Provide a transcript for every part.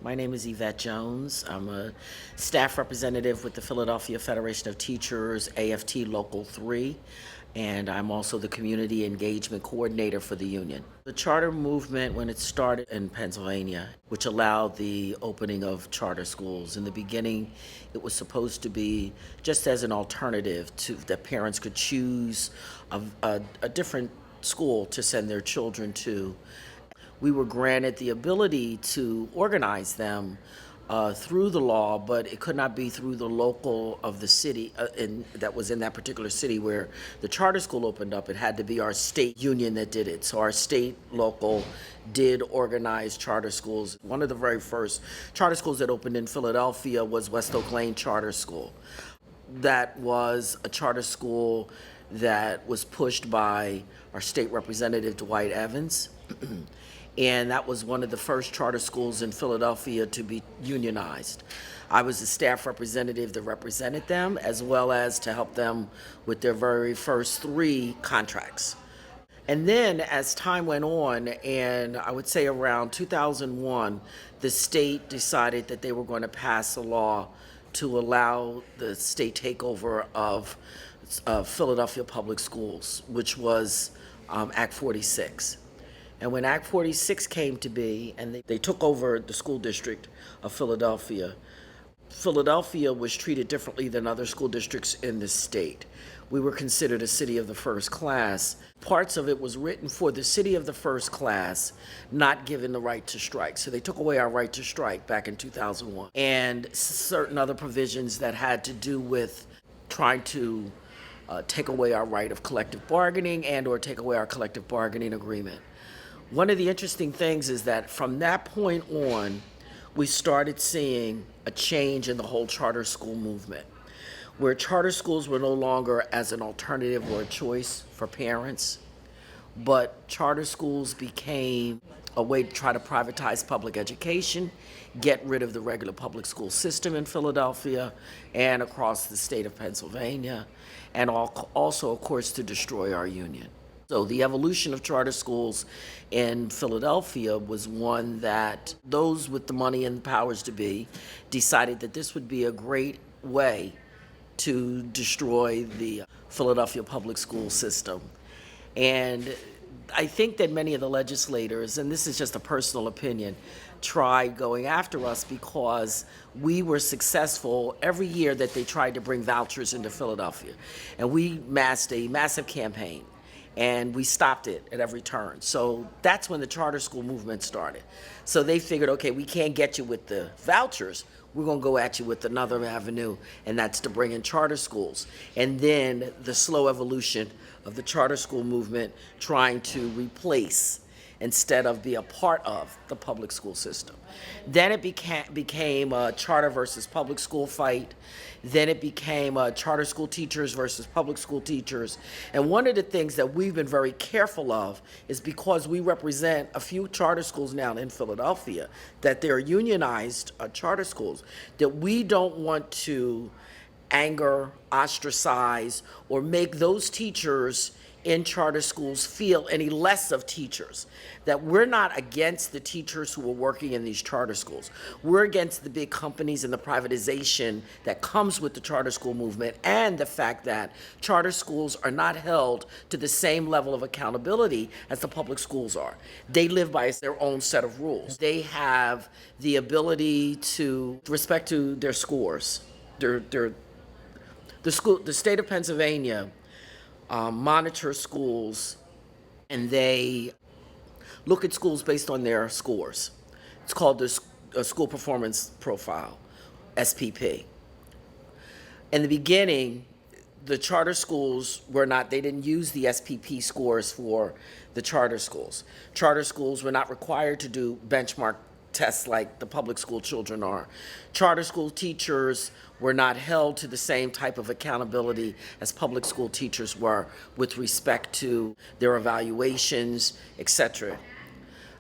My name is Evette Jones. I'm a staff representative with the Philadelphia Federation of Teachers, AFT Local 3, and I'm also the community engagement coordinator for the union. The charter movement, when it started in Pennsylvania, which allowed the opening of charter schools, in the beginning it was supposed to be just as an alternative to that parents could choose a different school to send their children to. We were granted the ability to organize them through the law, but it could not be through the local of the city that was in that particular city where the charter school opened up. It had to be our state union that did it. So our state local did organize charter schools. One of the very first charter schools that opened in Philadelphia was West Oak Lane Charter School. That was a charter school that was pushed by our state representative, Dwight Evans. And that was one of the first charter schools in Philadelphia to be unionized. I was the staff representative that represented them, as well as to help them with their very first 3 contracts. And then as time went on, and I would say around 2001, the state decided that they were going to pass a law to allow the state takeover of Philadelphia Public Schools, which was Act 46. And when Act 46 came to be, and they took over the school district of Philadelphia, Philadelphia was treated differently than other school districts in the state. We were considered a city of the first class. Parts of it was written for the city of the first class, not given the right to strike. So they took away our right to strike back in 2001. And certain other provisions that had to do with trying to take away our right of collective bargaining and or take away our collective bargaining agreement. One of the interesting things is that from that point on, we started seeing a change in the whole charter school movement, where charter schools were no longer as an alternative or a choice for parents, but charter schools became a way to try to privatize public education, get rid of the regular public school system in Philadelphia and across the state of Pennsylvania, and also, of course, to destroy our union. So the evolution of charter schools in Philadelphia was one that those with the money and the powers to be decided that this would be a great way to destroy the Philadelphia public school system. And I think that many of the legislators, and this is just a personal opinion, tried going after us because we were successful every year that they tried to bring vouchers into Philadelphia. And we massed a massive campaign. And we stopped it at every turn. So that's when the charter school movement started. So they figured, okay, we can't get you with the vouchers. We're going to go at you with another avenue, and that's to bring in charter schools. And then the slow evolution of the charter school movement trying to replace instead of be a part of the public school system. Then it became a charter versus public school fight. Then it became charter school teachers versus public school teachers. And one of the things that we've been very careful of is because we represent a few charter schools now in Philadelphia, that they're unionized charter schools, that we don't want to anger, ostracize, or make those teachers in charter schools feel any less of teachers. That we're not against the teachers who are working in these charter schools. We're against the big companies and the privatization that comes with the charter school movement, and the fact that charter schools are not held to the same level of accountability as the public schools are. They live by their own set of rules. They have the ability to respect to their scores. The state of Pennsylvania monitor schools, and they look at schools based on their scores. It's called the School Performance Profile, SPP. In the beginning, the charter schools they didn't use the SPP scores for the charter schools. Charter schools were not required to do benchmark tests like the public school children are. Charter school teachers were not held to the same type of accountability as public school teachers were with respect to their evaluations, etc.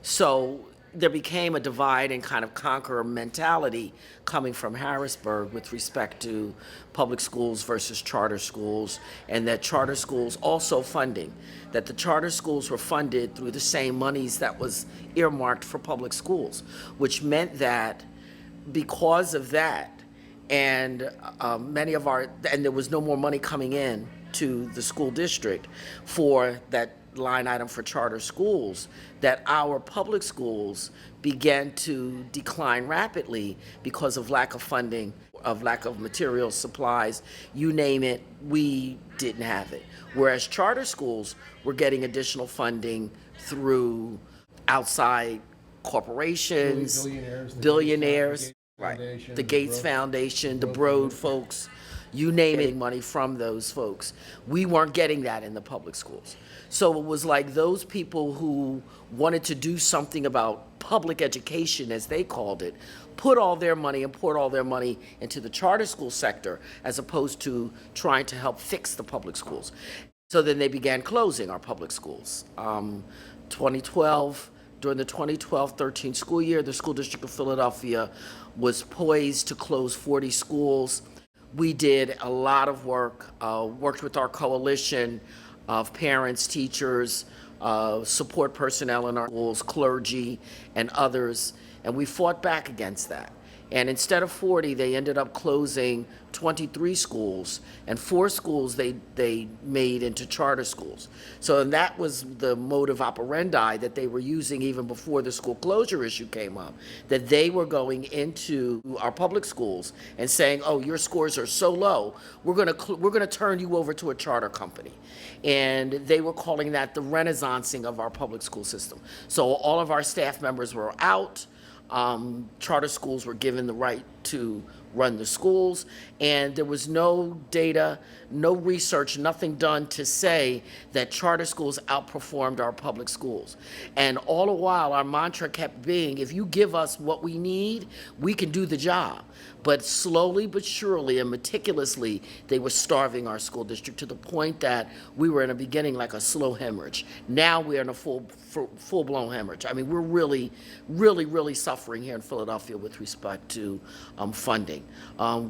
So there became a divide and kind of conquer mentality coming from Harrisburg with respect to public schools versus charter schools, and that charter schools also funding, that the charter schools were funded through the same monies that was earmarked for public schools, which meant that because of that, and and there was no more money coming in to the school district for that line item for charter schools, that our public schools began to decline rapidly because of lack of funding, of lack of materials, supplies, you name it, we didn't have it. Whereas charter schools were getting additional funding through outside corporations, billionaires, right, the Gates Foundation, the Broad folks, you name it, money from those folks. We weren't getting that in the public schools. So it was like those people who wanted to do something about public education, as they called it, put all their money and poured all their money into the charter school sector as opposed to trying to help fix the public schools. So then they began closing our public schools. 2012, during the 2012-13 school year, the School District of Philadelphia was poised to close 40 schools. We did a lot of work, worked with our coalition of parents, teachers, support personnel in our schools, clergy, and others, and we fought back against that. And instead of 40, they ended up closing 23 schools, and 4 schools they made into charter schools. So and that was the modus operandi that they were using even before the school closure issue came up, that they were going into our public schools and saying, oh, your scores are so low, we're gonna turn you over to a charter company. And they were calling that the renaissancing of our public school system. So all of our staff members were out. Charter schools were given the right to run the schools, and there was no data, no research, nothing done to say that charter schools outperformed our public schools. And all the while, our mantra kept being, if you give us what we need, we can do the job. But slowly but surely and meticulously, they were starving our school district to the point that we were in the beginning like a slow hemorrhage. Now we're in a full-blown hemorrhage. I mean, we're really suffering here in Philadelphia with respect to funding.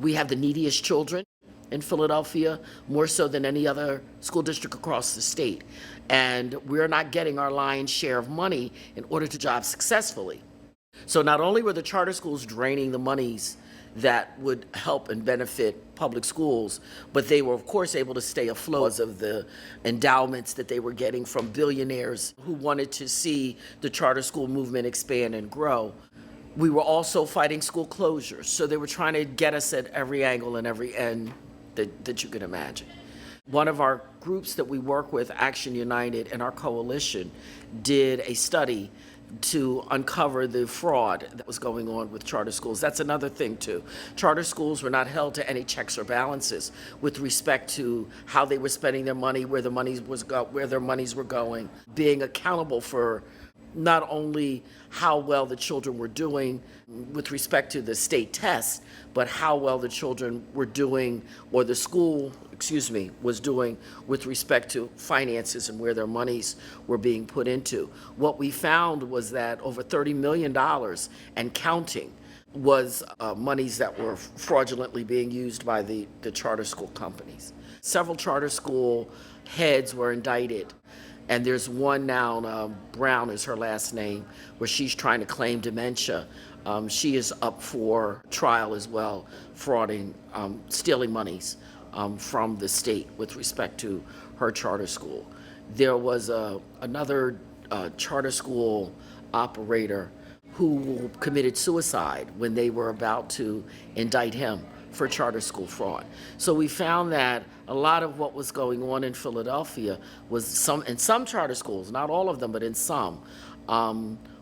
We have the neediest children in Philadelphia, more so than any other school district across the state. And we're not getting our lion's share of money in order to job successfully. So not only were the charter schools draining the monies that would help and benefit public schools, but they were, of course, able to stay afloat because of the endowments that they were getting from billionaires who wanted to see the charter school movement expand and grow. We were also fighting school closures, so they were trying to get us at every angle and every end that you could imagine. One of our groups that we work with, Action United, and our coalition did a study to uncover the fraud that was going on with charter schools. That's another thing too. Charter schools were not held to any checks or balances with respect to how they were spending their money, where their monies were going, being accountable for not only how well the children were doing with respect to the state tests, but how well the children were doing, or the school, was doing with respect to finances and where their monies were being put into. What we found was that over $30 million and counting was monies that were fraudulently being used by the charter school companies. Several charter school heads were indicted. And there's one now, Brown is her last name, where she's trying to claim dementia. She is up for trial as well, stealing monies from the state with respect to her charter school. There was another charter school operator who committed suicide when they were about to indict him for charter school fraud. So we found that a lot of what was going on in Philadelphia was in some charter schools, not all of them, but in some,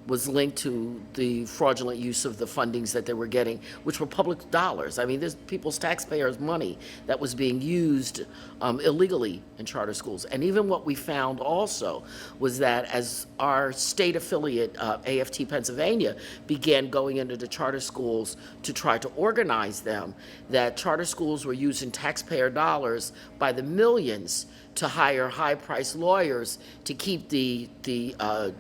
was linked to the fraudulent use of the fundings that they were getting, which were public dollars. I mean, there's people's taxpayers' money that was being used illegally in charter schools. And even what we found also was that as our state affiliate, AFT Pennsylvania, began going into the charter schools to try to organize them, that charter schools were using taxpayer dollars by the millions to hire high-priced lawyers to keep the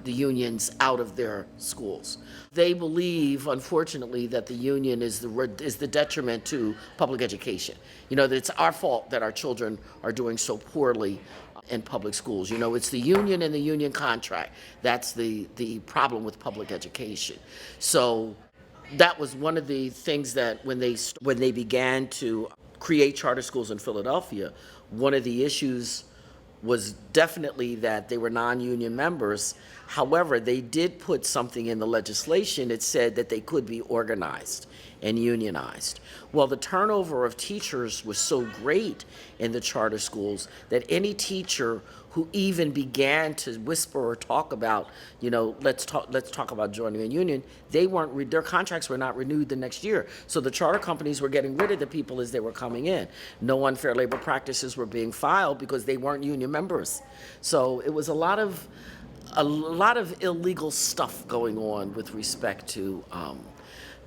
unions out of their schools. They believe, unfortunately, that the union is the detriment to public education. You know, that it's our fault that our children are doing so poorly in public schools. You know, it's the union and the union contract. That's the problem with public education. So that was one of the things that when they began to create charter schools in Philadelphia, one of the issues was definitely that they were non-union members. However, they did put something in the legislation that said that they could be organized and unionized. Well, the turnover of teachers was so great in the charter schools that any teacher who even began to whisper or talk about, let's talk about joining a union, their contracts were not renewed the next year. So the charter companies were getting rid of the people as they were coming in. No unfair labor practices were being filed because they weren't union members. So it was a lot of illegal stuff going on with respect to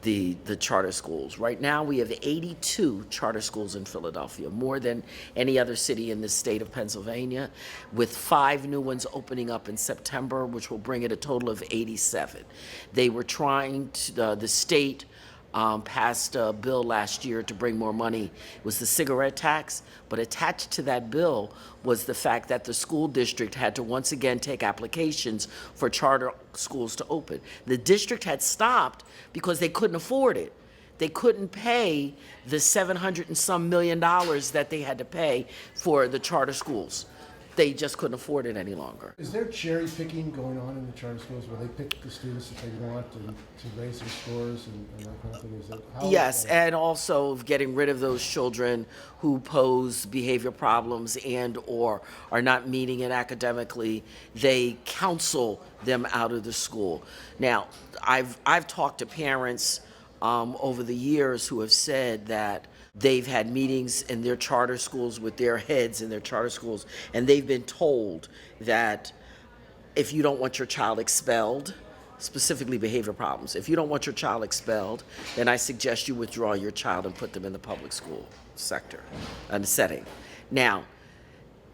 the charter schools. Right now, we have 82 charter schools in Philadelphia, more than any other city in the state of Pennsylvania, with 5 new ones opening up in September, which will bring it a total of 87. They were trying to, the state passed a bill last year to bring more money. It was the cigarette tax, but attached to that bill was the fact that the school district had to once again take applications for charter schools to open. The district had stopped because they couldn't afford it. They couldn't pay the 700 and some million dollars that they had to pay for the charter schools. They just couldn't afford it any longer. Is there cherry picking going on in the charter schools where they pick the students that they want to raise their scores and that kind of thing? Is that how? Yes, and also getting rid of those children who pose behavior problems and or are not meeting it academically. They counsel them out of the school. Now, I've talked to parents over the years who have said that they've had meetings in their charter schools with their heads in their charter schools, and they've been told that if you don't want your child expelled, specifically behavior problems, if you don't want your child expelled, then I suggest you withdraw your child and put them in the public school sector and setting. Now,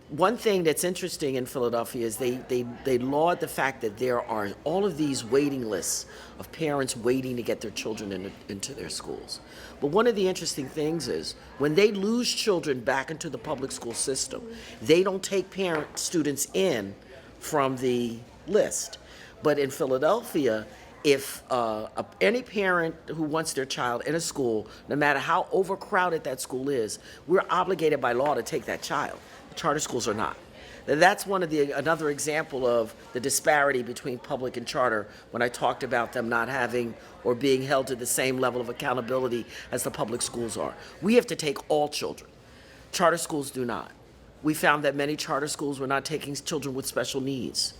one thing that's interesting in Philadelphia is they laud the fact that there are all of these waiting lists of parents waiting to get their children into their schools. But one of the interesting things is when they lose children back into the public school system, they don't take students in from the list. But in Philadelphia, if any parent who wants their child in a school, no matter how overcrowded that school is, we're obligated by law to take that child. Charter schools are not. That's another example of the disparity between public and charter when I talked about them not having or being held to the same level of accountability as the public schools are. We have to take all children. Charter schools do not. We found that many charter schools were not taking children with special needs.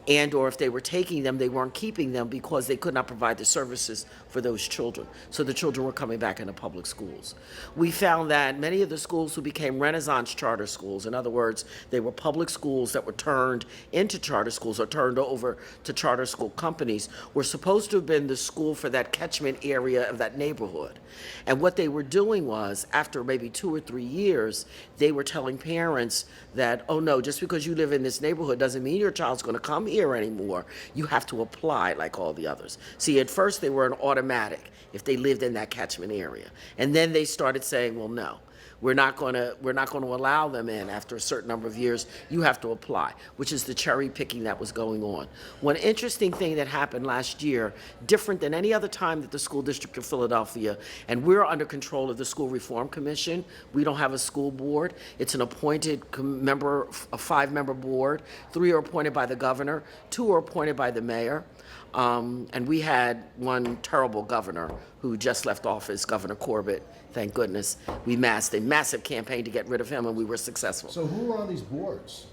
And or if they were taking them, they weren't keeping them because they could not provide the services for those children. So the children were coming back into public schools. We found that many of the schools who became Renaissance charter schools, in other words, they were public schools that were turned into charter schools or turned over to charter school companies, were supposed to have been the school for that catchment area of that neighborhood. And what they were doing was, after maybe 2 or 3 years, they were telling parents that, oh no, just because you live in this neighborhood doesn't mean your child's going to come here anymore. You have to apply like all the others. See, at first they were an automatic if they lived in that catchment area. And then they started saying, well, no, we're not going to allow them in after a certain number of years. You have to apply, which is the cherry picking that was going on. One interesting thing that happened last year, different than any other time that the school district of Philadelphia, and we're under control of the School Reform Commission. We don't have a school board. It's an appointed member, a 5-member board. 3 are appointed by the governor, 2 are appointed by the mayor. And we had one terrible governor who just left office, Governor Corbett. Thank goodness. We massed a massive campaign to get rid of him, and we were successful. So who are on these boards?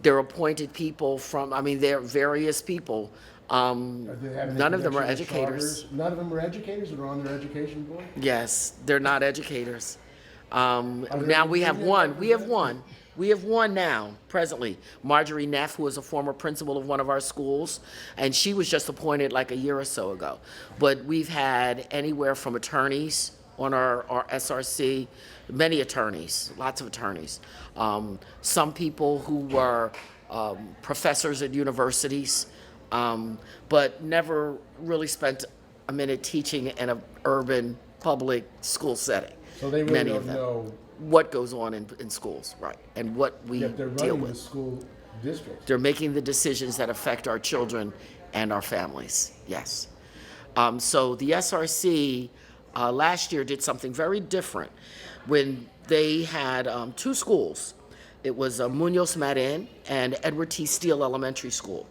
They're appointed people they're various people. None of them are educators. None of them are educators that are on their education board? Yes, they're not educators. Now we have one. We have one now, presently. Marjorie Neff, who is a former principal of one of our schools, and she was just appointed like a year or so ago. But we've had anywhere from attorneys on our SRC, many attorneys, lots of attorneys. Some people who were professors at universities, but never really spent a minute teaching in an urban public school setting. So they really many don't of them. know What goes on in schools, right, and what we that they're deal running the with. school district. They're making the decisions that affect our children and our families, yes. So the SRC last year did something very different when they had two schools. It was Munoz Marin and Edward T. Steele Elementary School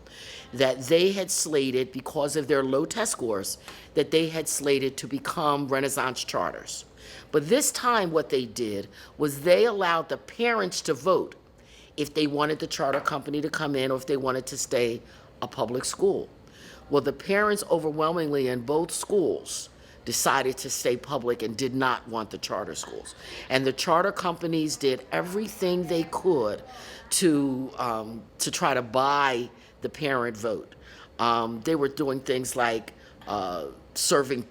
that they had slated, because of their low test scores, that they had slated to become Renaissance charters. But this time what they did was they allowed the parents to vote if they wanted the charter company to come in or if they wanted to stay a public school. Well, the parents overwhelmingly in both schools decided to stay public and did not want the charter schools. And the charter companies did everything they could to try to buy the parent vote. They were doing things like serving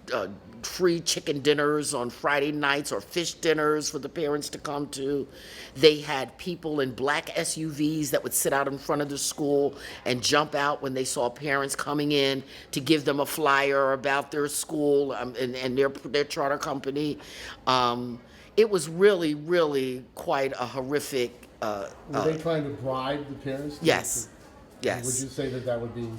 free chicken dinners on Friday nights or fish dinners for the parents to come to. They had people in black SUVs that would sit out in front of the school and jump out when they saw parents coming in to give them a flyer about their school and their charter company. It was really, really quite a horrific. Were they trying to bribe the parents? Yes. Yes. Would you say that that would be?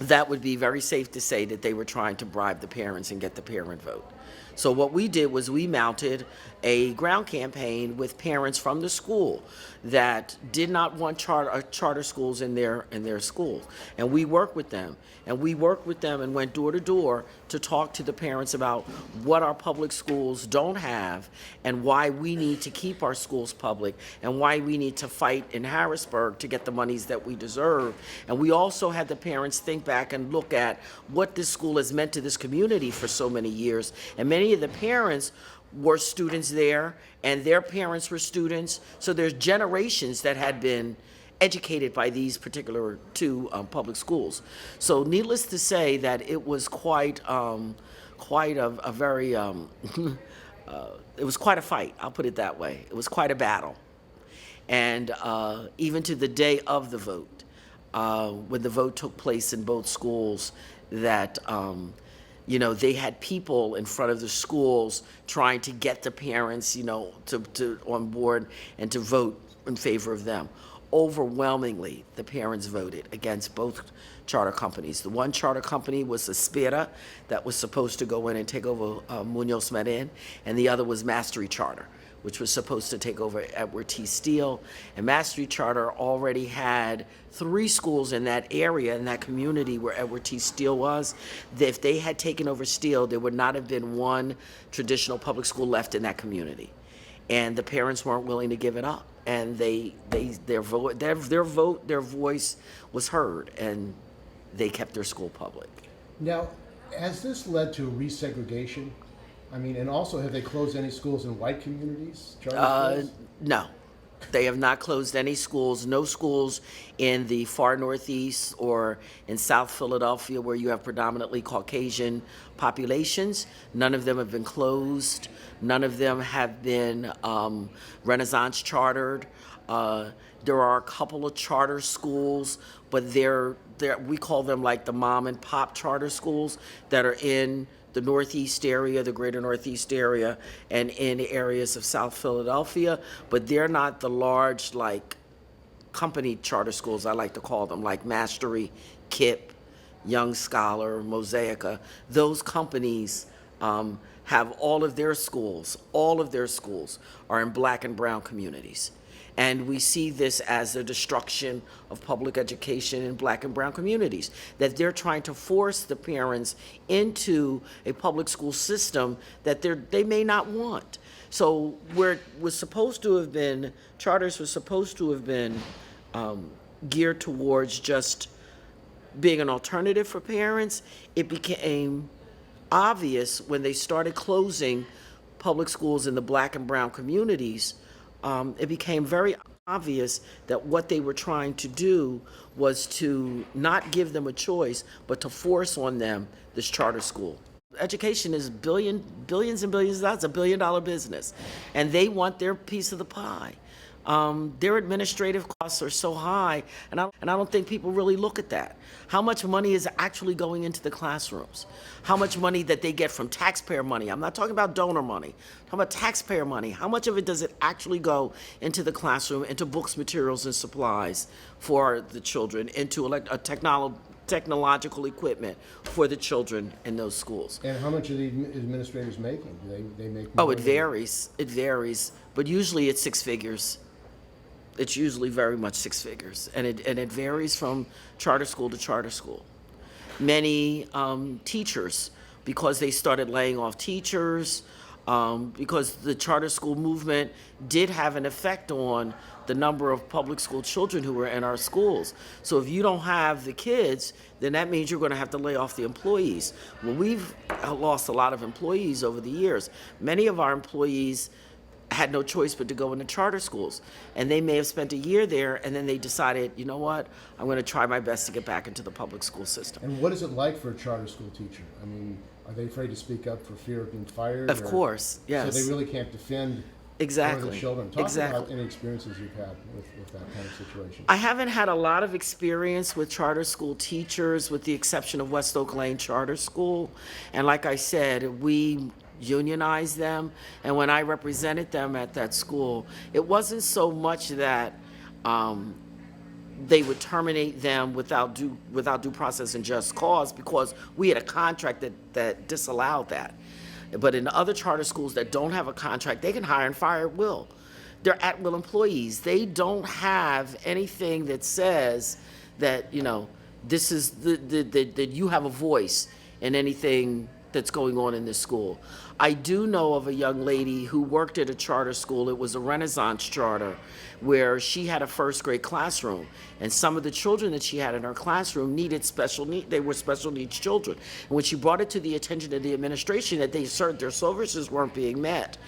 That would be very safe to say that they were trying to bribe the parents and get the parent vote. So what we did was we mounted a ground campaign with parents from the school that did not want charter schools in their school. And we worked with them. And we worked with them and went door to door to talk to the parents about what our public schools don't have and why we need to keep our schools public and why we need to fight in Harrisburg to get the monies that we deserve. And we also had the parents think back and look at what this school has meant to this community for so many years. And many of the parents were students there, and their parents were students. So there's generations that had been educated by these particular two public schools. So needless to say that it was quite a very, it was quite a fight, I'll put it that way. It was quite a battle. And even to the day of the vote, when the vote took place in both schools, that they had people in front of the schools trying to get the parents, to on board and to vote in favor of them. Overwhelmingly, the parents voted against both charter companies. The one charter company was Aspira, that was supposed to go in and take over Munoz Marin, and the other was Mastery Charter, which was supposed to take over Edward T. Steele. And Mastery Charter already had 3 schools in that area, in that community where Edward T. Steele was. If they had taken over Steele, there would not have been one traditional public school left in that community. And the parents weren't willing to give it up. And their voice was heard, and they kept their school public. Now, has this led to resegregation? I mean, and also, have they closed any schools in white communities? Charter schools? No, they have not closed any schools. No schools in the far northeast or in South Philadelphia, where you have predominantly Caucasian populations. None of them have been closed. None of them have been Renaissance chartered. There are a couple of charter schools, but we call them like the mom and pop charter schools that are in the Northeast area, the greater Northeast area, and in areas of South Philadelphia, but they're not the large, like, company charter schools, I like to call them, like Mastery, KIPP, Young Scholar, Mosaica. Those companies have all of their schools are in black and brown communities. And we see this as a destruction of public education in black and brown communities, that they're trying to force the parents into a public school system that they may not want. So where it was supposed to have been, charters were supposed to have been geared towards just being an alternative for parents, it became obvious when they started closing public schools in the black and brown communities. It became very obvious that what they were trying to do was to not give them a choice, but to force on them this charter school. Education is billions and billions of dollars, a $1 billion business, and they want their piece of the pie. Their administrative costs are so high, and I don't think people really look at that. How much money is actually going into the classrooms? How much money that they get from taxpayer money? I'm not talking about donor money. I'm talking about taxpayer money. How much of it does it actually go into the classroom, into books, materials, and supplies for the children, into technological equipment for the children in those schools. And how much are the administrators making? Do they make Oh, more it than- varies. It varies, but usually it's six figures. It's usually very much six figures, and it varies from charter school to charter school. Many teachers, because they started laying off teachers, because the charter school movement did have an effect on the number of public school children who were in our schools. So if you don't have the kids, then that means you're going to have to lay off the employees. Well, we've lost a lot of employees over the years. Many of our employees had no choice but to go into charter schools. And they may have spent a year there, and then they decided, you know what, I'm going to try my best to get back into the public school system. And what is it like for a charter school teacher? I mean, are they afraid to speak up for fear of being fired? Of course, yes. So they really can't defend Exactly. for the children. Talk Exactly. about any experiences you've had with that kind of situation. I haven't had a lot of experience with charter school teachers, with the exception of West Oak Lane Charter School. And like I said, we unionized them. And when I represented them at that school, it wasn't so much that they would terminate them without due process and just cause, because we had a contract that disallowed that. But in other charter schools that don't have a contract, they can hire and fire at will. They're at-will employees. They don't have anything that says that, this is that you have a voice in anything that's going on in this school. I do know of a young lady who worked at a charter school. It was a Renaissance charter, where she had a first grade classroom, and some of the children that she had in her classroom needed special need. They were special needs children. And when she brought it to the attention of the administration that their services weren't being met,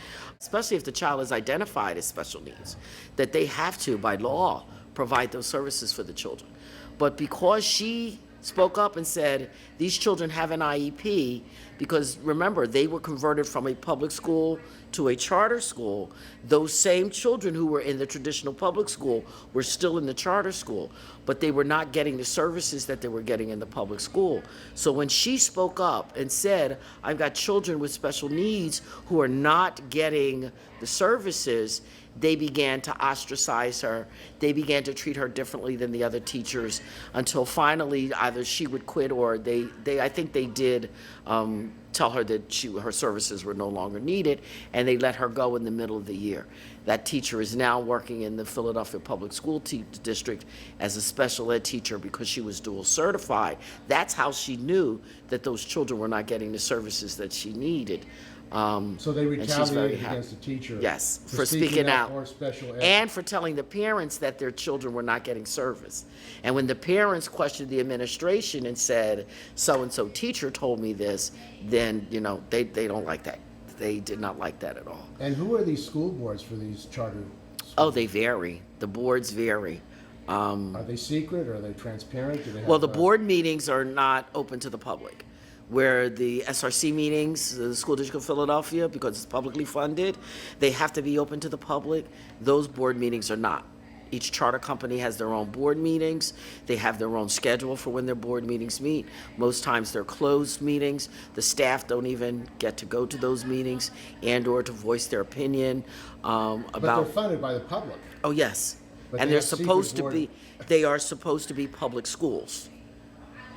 especially if the child is identified as special needs, that they have to, by law, provide those services for the children. But because she spoke up and said, these children have an IEP, because remember, they were converted from a public school to a charter school. Those same children who were in the traditional public school were still in the charter school, but they were not getting the services that they were getting in the public school. So when she spoke up and said, I've got children with special needs who are not getting the services, they began to ostracize her. They began to treat her differently than the other teachers, until finally either she would quit, or I think they did tell her that her services were no longer needed, and they let her go in the middle of the year. That teacher is now working in the Philadelphia Public School District as a special ed teacher because she was dual certified. That's how she knew that those children were not getting the services that she needed. So they and she's very retaliated happy. against the teacher. Yes, for speaking out. Or special ed. And for telling the parents that their children were not getting service. And when the parents questioned the administration and said, so-and-so teacher told me this, then, they don't like that. They did not like that at all. And who are these school boards for these charter schools? Oh, they vary. The boards vary. Are they secret? Are they transparent? Do they have, Well, the board meetings are not open to the public. Where the SRC meetings, the School District of Philadelphia, because it's publicly funded, they have to be open to the public. Those board meetings are not. Each charter company has their own board meetings. They have their own schedule for when their board meetings meet. Most times they're closed meetings. The staff don't even get to go to those meetings and/or to voice their opinion about. But they're funded by the public. Oh, yes. But And they they're have secret supposed to board- be, they are supposed to be public schools.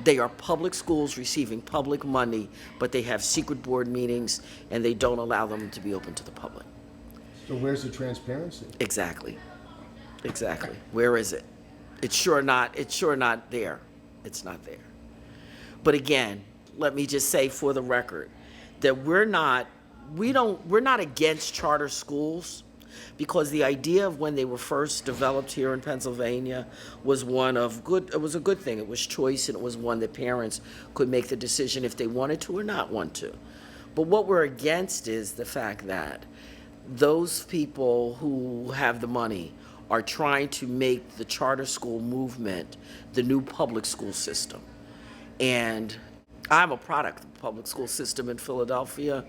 They are public schools receiving public money, but they have secret board meetings, and they don't allow them to be open to the public. So where's the transparency? Exactly. Where is it? It's sure not there. It's not there. But again, let me just say for the record that we're not against charter schools, because the idea of when they were first developed here in Pennsylvania was one of good. It was a good thing. It was choice, and it was one that parents could make the decision if they wanted to or not want to. But what we're against is the fact that those people who have the money are trying to make the charter school movement the new public school system. And I'm a product of the public school system in Philadelphia,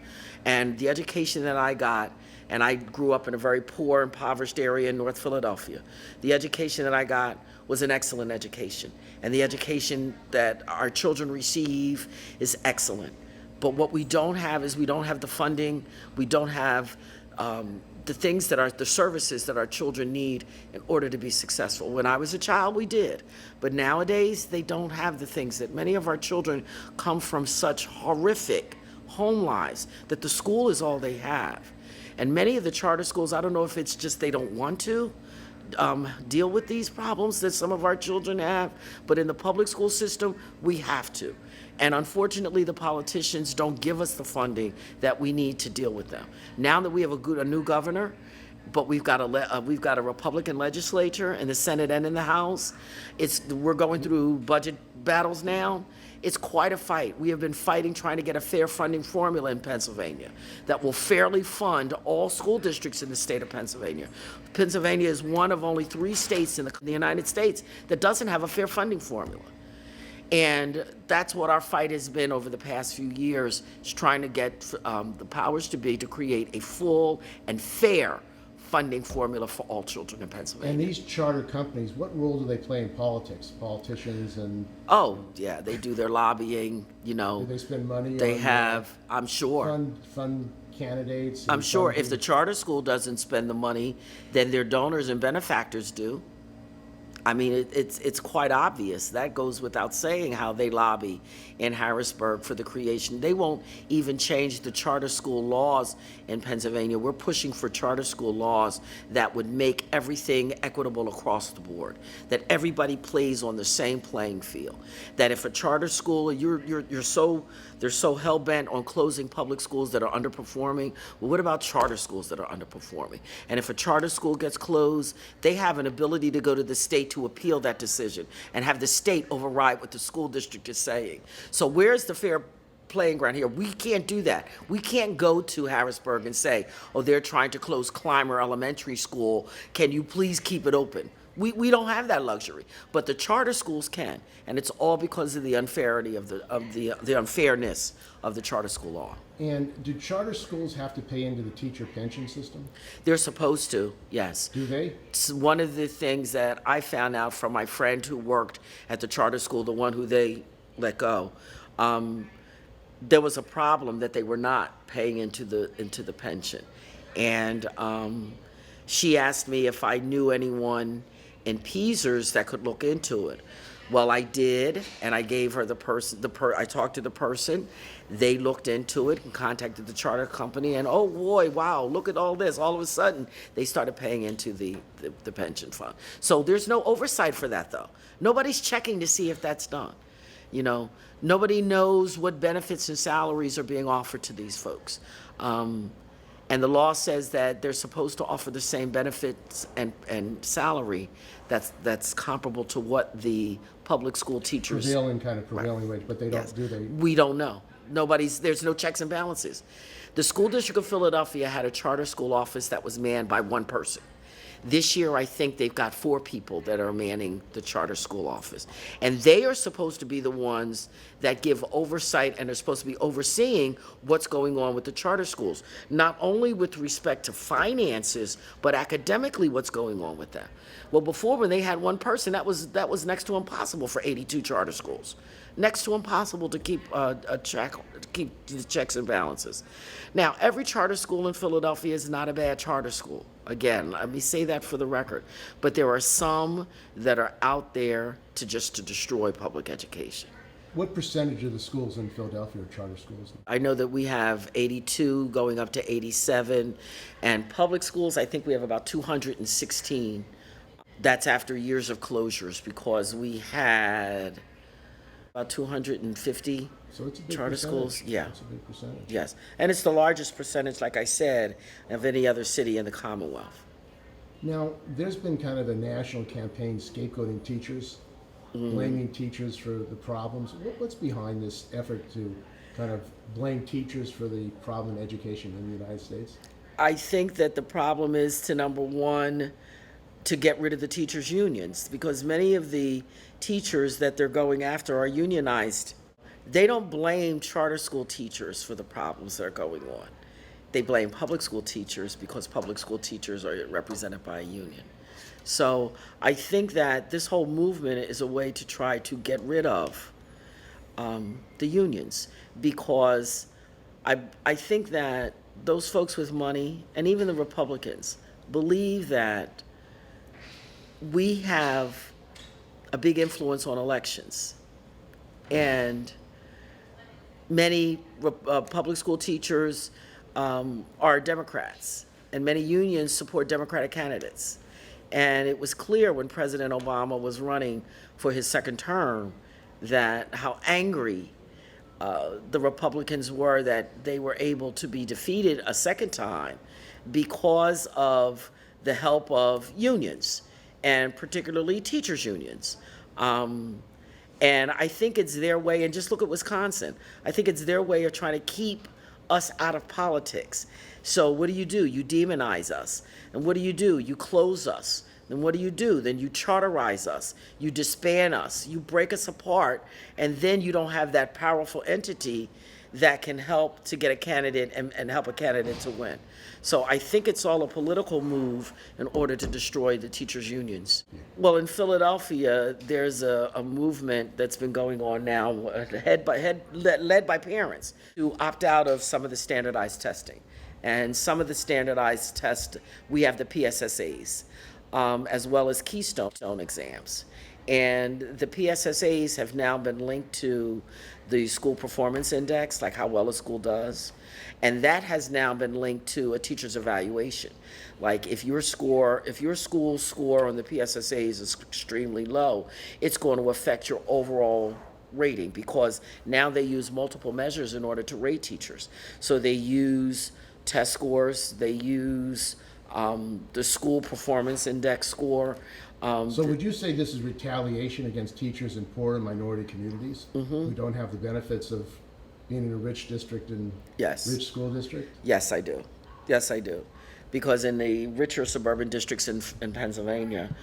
and the education that I got, and I grew up in a very poor, impoverished area in North Philadelphia. The education that I got was an excellent education, and the education that our children receive is excellent. But what we don't have is we don't have the funding, we don't have the things that are the services that our children need in order to be successful. When I was a child, we did, but nowadays they don't have the things that many of our children come from such horrific home lives that the school is all they have. And many of the charter schools, I don't know if it's just they don't want to deal with these problems that some of our children have, but in the public school system, we have to. And unfortunately, the politicians don't give us the funding that we need to deal with them. Now that we have a new governor, but we've got a Republican legislature in the Senate and in the House. We're going through budget battles now. It's quite a fight. We have been fighting, trying to get a fair funding formula in Pennsylvania that will fairly fund all school districts in the state of Pennsylvania. Pennsylvania is one of only 3 states in the United States that doesn't have a fair funding formula. And that's what our fight has been over the past few years, is trying to get the powers to be to create a full and fair funding formula for all children in Pennsylvania. And these charter companies, what role do they play in politics? Politicians and... Oh, yeah, they do their lobbying, you know. Do they spend money They on, have, I'm sure. Fund candidates? I'm and sure fund if the charter school doesn't spend the money, then their donors and benefactors do. I mean, it's quite obvious. That goes without saying how they lobby in Harrisburg for the creation. They won't even change the charter school laws in Pennsylvania. We're pushing for charter school laws that would make everything equitable across the board, that everybody plays on the same playing field. That if a charter school, they're so hell-bent on closing public schools that are underperforming, well, what about charter schools that are underperforming? And if a charter school gets closed, they have an ability to go to the state to appeal that decision and have the state override what the school district is saying. So where's the fair playing ground here? We can't do that. We can't go to Harrisburg and say, oh, they're trying to close Clymer Elementary School. Can you please keep it open? We don't have that luxury, but the charter schools can, and it's all because of the unfairity of the unfairness of the charter school law. And do charter schools have to pay into the teacher pension system? They're supposed to, yes. Do they? It's one of the things that I found out from my friend who worked at the charter school, the one who they let go. There was a problem that they were not paying into the pension, and she asked me if I knew anyone in Peasers that could look into it. Well, I did, and I gave her I talked to the person. They looked into it and contacted the charter company, and oh boy, wow, look at all this. All of a sudden, they started paying into the pension fund. So there's no oversight for that, though. Nobody's checking to see if that's done. You know, nobody knows what benefits and salaries are being offered to these folks. And the law says that they're supposed to offer the same benefits and salary that's comparable to what the public school teachers. Prevailing wage, but they don't, Yes. do they? We don't know. There's no checks and balances. The school district of Philadelphia had a charter school office that was manned by one person. This year, I think they've got 4 people that are manning the charter school office. And they are supposed to be the ones that give oversight and are supposed to be overseeing what's going on with the charter schools. Not only with respect to finances, but academically what's going on with that. Well, before when they had one person, that was next to impossible for 82 charter schools. Next to impossible to keep keep the checks and balances. Now, every charter school in Philadelphia is not a bad charter school. Again, let me say that for the record. But there are some that are out there to destroy public education. What percentage of the schools in Philadelphia are charter schools? I know that we have 82 going up to 87, and public schools, I think we have about 216. That's after years of closures, because we had about 250 So it's a big charter percentage. schools. Yeah. It's a big percentage. Yes, and it's the largest percentage, like I said, of any other city in the Commonwealth. Now, there's been kind of a national campaign scapegoating teachers, blaming teachers for the problems. What's behind this effort to kind of blame teachers for the problem in education in the United States? I think that the problem is to, number one, to get rid of the teachers' unions, because many of the teachers that they're going after are unionized. They don't blame charter school teachers for the problems that are going on. They blame public school teachers because public school teachers are represented by a union. So I think that this whole movement is a way to try to get rid of the unions, because I think that those folks with money, and even the Republicans, believe that we have a big influence on elections. And many public school teachers are Democrats, and many unions support Democratic candidates. And it was clear when President Obama was running for his second term that how angry the Republicans were that they were able to be defeated a second time because of the help of unions, and particularly teachers' unions. And I think it's their way, and just look at Wisconsin, I think it's their way of trying to keep us out of politics. So what do? You demonize us. And what do? You close us. Then what do? Then you charterize us. You disband us. You break us apart. And then you don't have that powerful entity that can help to get a candidate and help a candidate to win. So I think it's all a political move in order to destroy the teachers' unions. Well, in Philadelphia, there's a movement that's been going on now, led by parents, to opt out of some of the standardized testing. And some of the standardized tests, we have the PSSAs, as well as Keystone exams. And the PSSAs have now been linked to the school performance index, like how well a school does. And that has now been linked to a teacher's evaluation. Like if your school's score on the PSSAs is extremely low, it's going to affect your overall rating, because now they use multiple measures in order to rate teachers. So they use test scores, they use the school performance index score. So would you say this is retaliation against teachers in poor and minority communities who don't have the benefits of being in a rich district and Yes. rich school district? Yes, I do. Yes, I do. Because in the richer suburban districts in Pennsylvania,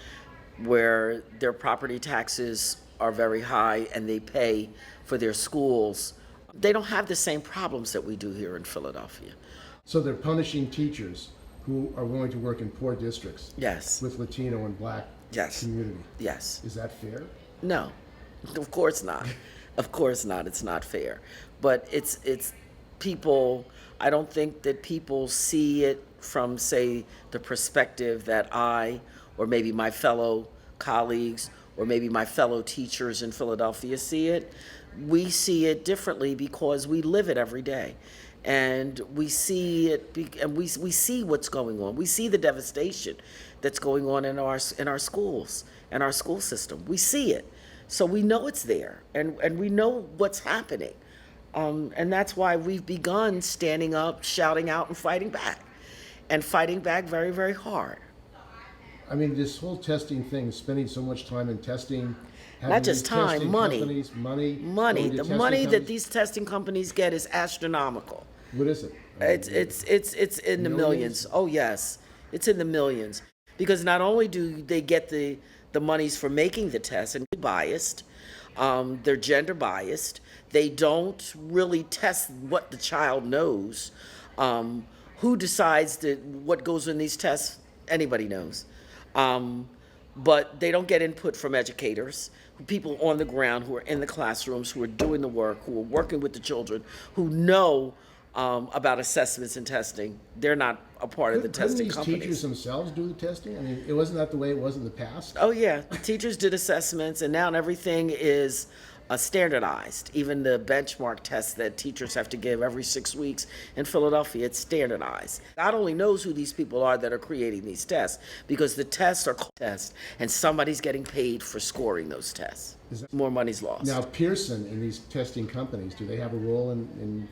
where their property taxes are very high and they pay for their schools, they don't have the same problems that we do here in Philadelphia. So they're punishing teachers who are willing to work in poor districts Yes. with Latino and Black Yes. community. Yes. Is that fair? No, of course not. Of course not. It's not fair. But it's people, I don't think that people see it from, say, the perspective that I, or maybe my fellow colleagues, or maybe my fellow teachers in Philadelphia see it. We see it differently because we live it every day. And we see it, and we see what's going on. We see the devastation that's going on in our schools and our school system. We see it, so we know it's there, and we know what's happening, and that's why we've begun standing up, shouting out, and fighting back very, very hard. I mean, this whole testing thing, spending so much time in testing, having Not just these time, testing money. companies, money. Money, going to the testing money that companies. these testing companies get is astronomical. What is it? I mean, It's in the millions. Oh yes, it's in the millions, because not only do they get the monies for making the test, and they're biased, they're gender biased. They don't really test what the child knows. Who decides what goes in these tests? Anybody knows. But they don't get input from educators, people on the ground who are in the classrooms, who are doing the work, who are working with the children, who know about assessments and testing. They're not a part of the couldn't testing these companies. teachers themselves do the testing? I mean, it wasn't that the way it was in the past? Oh yeah, the teachers did assessments, and now everything is standardized. Even the benchmark tests that teachers have to give every 6 weeks in Philadelphia, it's standardized. God only knows who these people are that are creating these tests, because the tests are called tests, and somebody's getting paid for scoring those tests. More money's lost. Now, Pearson and these testing companies, do they have a role in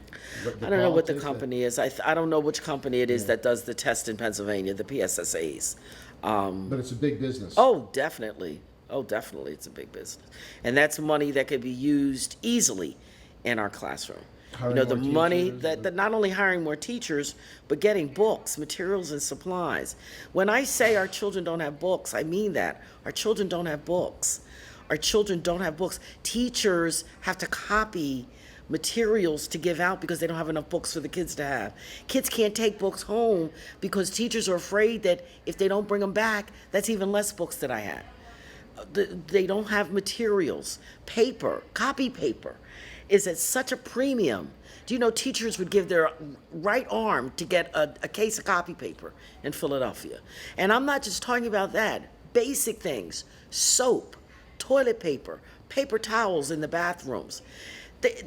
what the I don't know what the politics that- company is. I don't know which company it is that does the test in Pennsylvania, the PSSAs. But it's a big business. Oh, definitely. Oh, definitely, it's a big business. And that's money that could be used easily in our classroom. Hiring The more money teachers, that not only hiring more teachers, but getting books, materials, and supplies. When I say our children don't have books, I mean that. Our children don't have books. Our children don't have books. Teachers have to copy materials to give out because they don't have enough books for the kids to have. Kids can't take books home because teachers are afraid that if they don't bring them back, that's even less books that I have. They don't have materials. Paper, copy paper, is at such a premium. Do you know teachers would give their right arm to get a case of copy paper in Philadelphia? And I'm not just talking about that. Basic things, soap, toilet paper, paper towels in the bathrooms.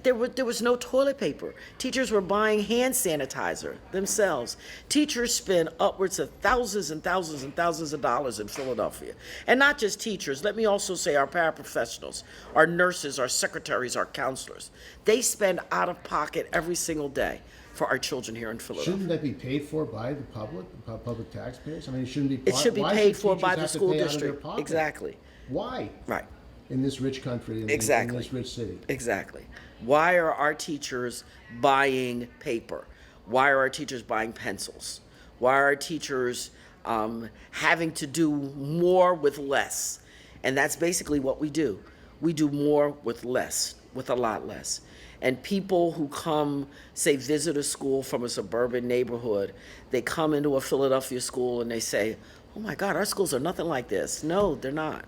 There was no toilet paper. Teachers were buying hand sanitizer themselves. Teachers spend upwards of thousands and thousands and thousands of dollars in Philadelphia. And not just teachers. Let me also say our paraprofessionals, our nurses, our secretaries, our counselors. They spend out of pocket every single day for our children here in Philadelphia. Shouldn't that be paid for by the public taxpayers? I mean, it shouldn't be. It should be why paid should for teachers by the have to school pay out of their district. pocket? Exactly. Why? Right. In this rich country, in Exactly. this rich city. Exactly. Why are our teachers buying paper? Why are our teachers buying pencils? Why are our teachers having to do more with less? And that's basically what we do. We do more with less, with a lot less. And people who come, say, visit a school from a suburban neighborhood, they come into a Philadelphia school and they say, oh my God, our schools are nothing like this. No, they're not.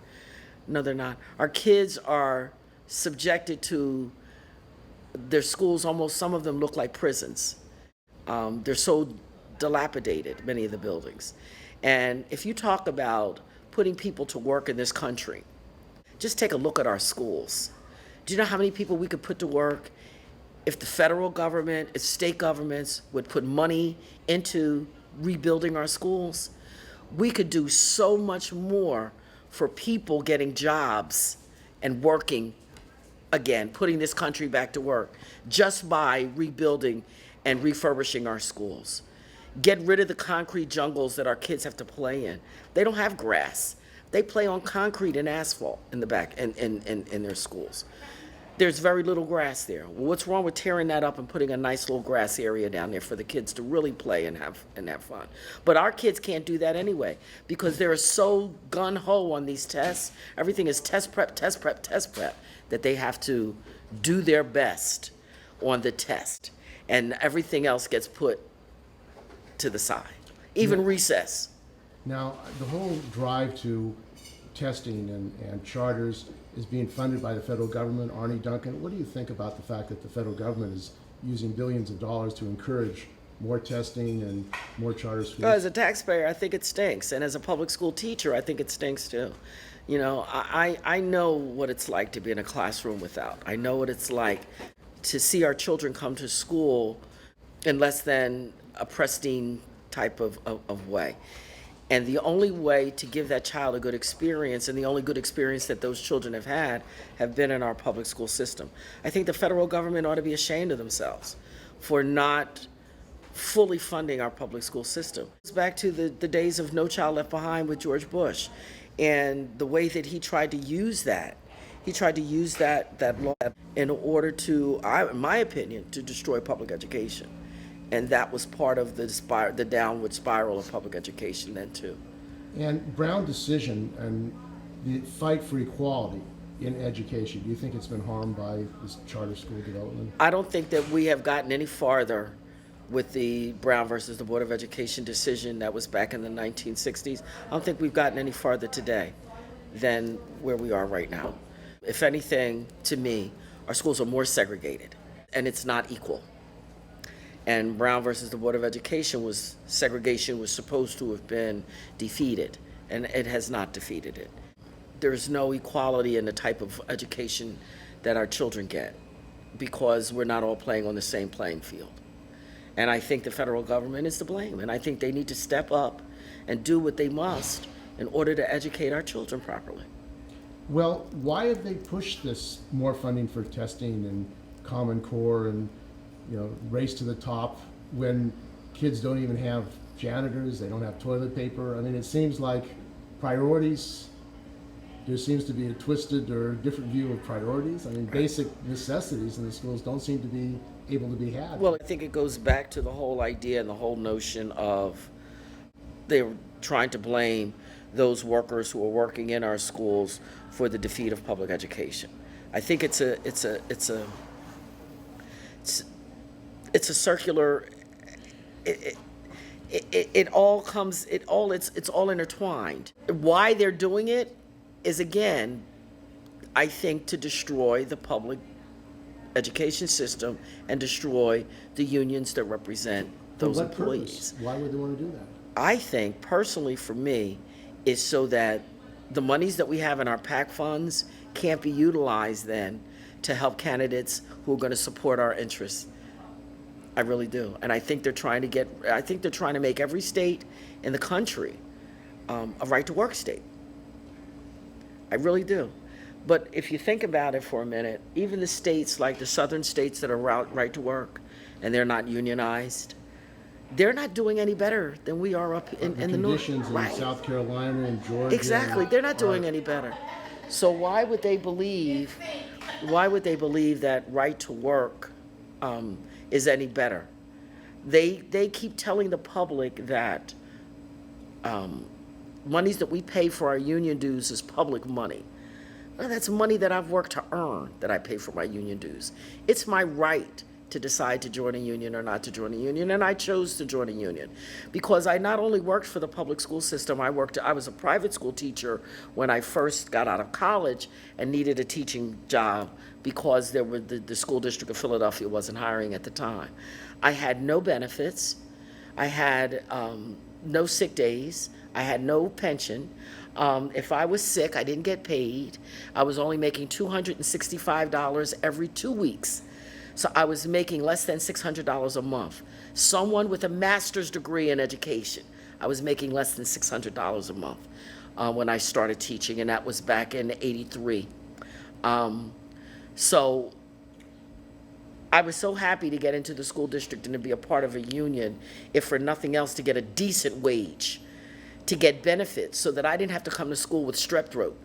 No, they're not. Our kids are subjected to their schools, almost some of them look like prisons. They're so dilapidated, many of the buildings. And if you talk about putting people to work in this country, just take a look at our schools. Do you know how many people we could put to work if the federal government, if state governments would put money into rebuilding our schools? We could do so much more for people getting jobs and working again, putting this country back to work just by rebuilding and refurbishing our schools. Get rid of the concrete jungles that our kids have to play in. They don't have grass. They play on concrete and asphalt in the back in their schools. There's very little grass there. Well, what's wrong with tearing that up and putting a nice little grass area down there for the kids to really play and have fun? But our kids can't do that anyway because they're so gun-ho on these tests. Everything is test prep, test prep, test prep, that they have to do their best on the test. And everything else gets put to the side, even recess. Now, the whole drive to testing and charters is being funded by the federal government. Arnie Duncan, what do you think about the fact that the federal government is using billions of dollars to encourage more testing and more charter schools? Well, as a taxpayer, I think it stinks. And as a public school teacher, I think it stinks too. You know, I know what it's like to be in a classroom without. I know what it's like to see our children come to school in less than a pristine type of way. And the only way to give that child a good experience, and the only good experience that those children have had, have been in our public school system. I think the federal government ought to be ashamed of themselves for not fully funding our public school system. It's back to the days of No Child Left Behind with George Bush, and the way that he tried to use that. He tried to use that law in order to, in my opinion, to destroy public education. And that was part of the downward spiral of public education then too. And Brown decision and the fight for equality in education, do you think it's been harmed by this charter school development? I don't think that we have gotten any farther with the Brown versus the Board of Education decision that was back in the 1960s. I don't think we've gotten any farther today than where we are right now. If anything, to me, our schools are more segregated, and it's not equal. And Brown versus the Board of Education segregation was supposed to have been defeated, and it has not defeated it. There's no equality in the type of education that our children get because we're not all playing on the same playing field. And I think the federal government is to blame, and I think they need to step up and do what they must in order to educate our children properly. Well, why have they pushed this more funding for testing and Common Core and race to the top when kids don't even have janitors, they don't have toilet paper? I mean, it seems like priorities, there seems to be a twisted or different view of priorities. I mean, basic necessities in the schools don't seem to be able to be had. Well, I think it goes back to the whole idea and the whole notion of they were trying to blame those workers who are working in our schools for the defeat of public education. I think it's a circular. It's all intertwined. Why they're doing it, is, again, I think, to destroy the public education system and destroy the unions that represent For those what employees. purpose? Why would they want to do that? I think, personally, for me, is so that the monies that we have in our PAC funds can't be utilized then to help candidates who are going to support our interests. I really do. And I think they're trying to make every state in the country a right to work state. I really do. But if you think about it for a minute, even the states like the southern states that are right to work and they're not unionized, they're not doing any better than we are up in the north. Conditions in Right. South Carolina and Georgia. Exactly. They're not doing any better. So why would they believe that right to work is any better? They keep telling the public that monies that we pay for our union dues is public money. Well, that's money that I've worked to earn, that I pay for my union dues. It's my right to decide to join a union or not to join a union, and I chose to join a union because I not only worked for the public school system, I was a private school teacher when I first got out of college and needed a teaching job because the school district of Philadelphia wasn't hiring at the time. I had no benefits. I had no sick days. I had no pension. If I was sick, I didn't get paid. I was only making $265 every 2 weeks. So I was making less than $600 a month. Someone with a master's degree in education, I was making less than $600 a month when I started teaching, and that was back in '83. So I was so happy to get into the school district and to be a part of a union, if for nothing else, to get a decent wage, to get benefits so that I didn't have to come to school with strep throat,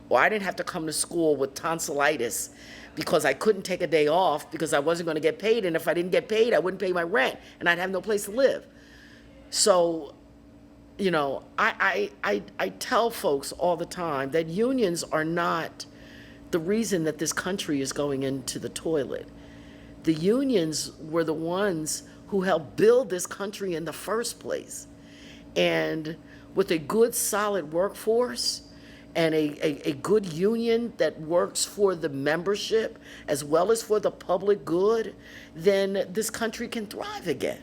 or I didn't have to come to school with tonsillitis because I couldn't take a day off because I wasn't going to get paid, and if I didn't get paid, I wouldn't pay my rent, and I'd have no place to live. So, I tell folks all the time that unions are not the reason that this country is going into the toilet. The unions were the ones who helped build this country in the first place. And with a good, solid workforce and a good union that works for the membership as well as for the public good, then this country can thrive again.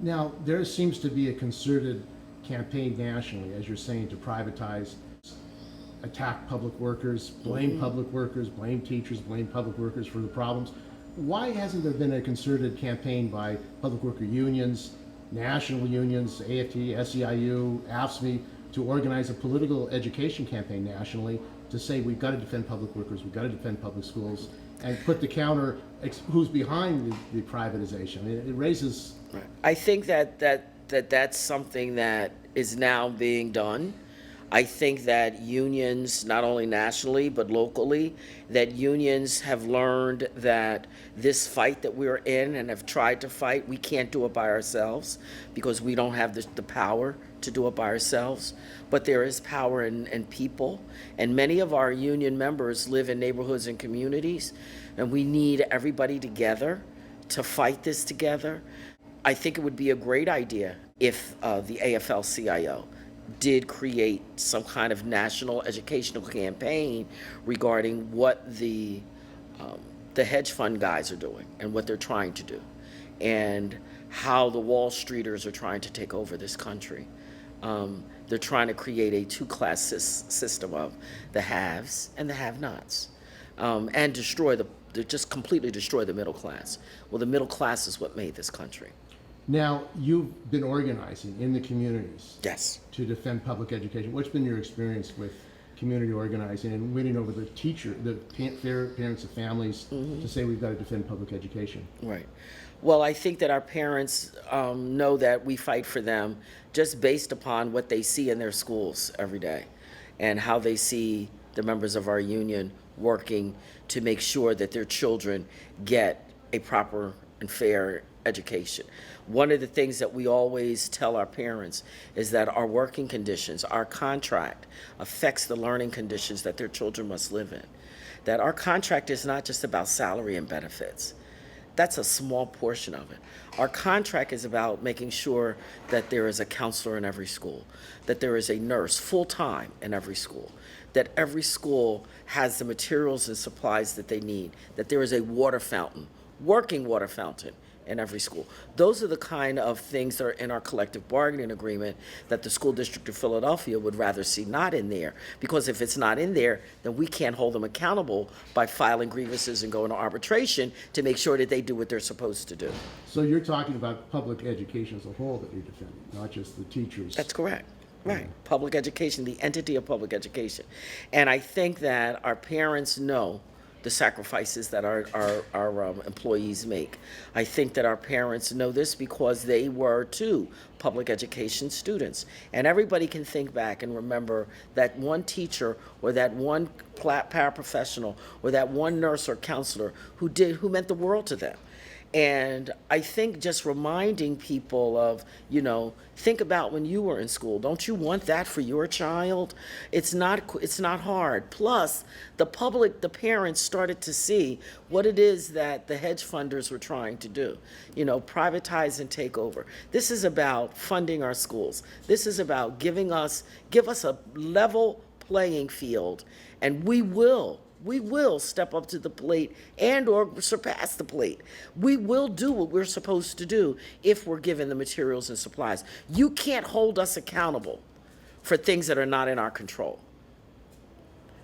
Now, there seems to be a concerted campaign nationally, as you're saying, to privatize, attack public workers, blame public workers, blame teachers, blame public workers for the problems. Why hasn't there been a concerted campaign by public worker unions, national unions, AFT, SEIU, AFSCME, to organize a political education campaign nationally to say we've got to defend public workers, we've got to defend public schools, and put the counter, who's behind the privatization? It raises... I think that's something that is now being done. I think that unions, not only nationally but locally, that unions have learned that this fight that we're in and have tried to fight, we can't do it by ourselves because we don't have the power to do it by ourselves. But there is power in people, and many of our union members live in neighborhoods and communities, and we need everybody together to fight this together. I think it would be a great idea if the AFL-CIO did create some kind of national educational campaign regarding what the hedge fund guys are doing and what they're trying to do, and how the Wall Streeters are trying to take over this country. They're trying to create a two-class system of the haves and the have-nots, and just completely destroy the middle class. Well, the middle class is what made this country. Now, you've been organizing in the communities. Yes. To defend public education. What's been your experience with community organizing and winning over the parents of families to say we've got to defend public education? Right. Well, I think that our parents know that we fight for them just based upon what they see in their schools every day and how they see the members of our union working to make sure that their children get a proper and fair education. One of the things that we always tell our parents is that our working conditions, our contract, affects the learning conditions that their children must live in. That our contract is not just about salary and benefits. That's a small portion of it. Our contract is about making sure that there is a counselor in every school, that there is a nurse full-time in every school, that every school has the materials and supplies that they need, that there is a water fountain, working water fountain in every school. Those are the kind of things that are in our collective bargaining agreement that the school district of Philadelphia would rather see not in there. Because if it's not in there, then we can't hold them accountable by filing grievances and going to arbitration to make sure that they do what they're supposed to do. So you're talking about public education as a whole that you're defending, not just the teachers. That's correct. Right. Public education, the entity of public education. And I think that our parents know the sacrifices that our employees make. I think that our parents know this because they were too public education students. And everybody can think back and remember that one teacher or that one paraprofessional or that one nurse or counselor who meant the world to them. And I think just reminding people of, think about when you were in school. Don't you want that for your child? It's not hard. Plus, the parents started to see what it is that the hedge funders were trying to do. Privatize and take over. This is about funding our schools. This is about give us a level playing field, and we will step up to the plate and or surpass the plate. We will do what we're supposed to do if we're given the materials and supplies. You can't hold us accountable for things that are not in our control.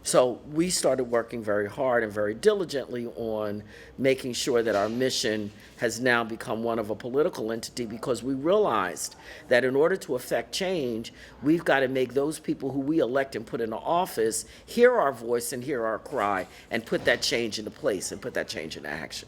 So we started working very hard and very diligently on making sure that our mission has now become one of a political entity, because we realized that in order to affect change, we've got to make those people who we elect and put into office hear our voice and hear our cry and put that change into place and put that change into action.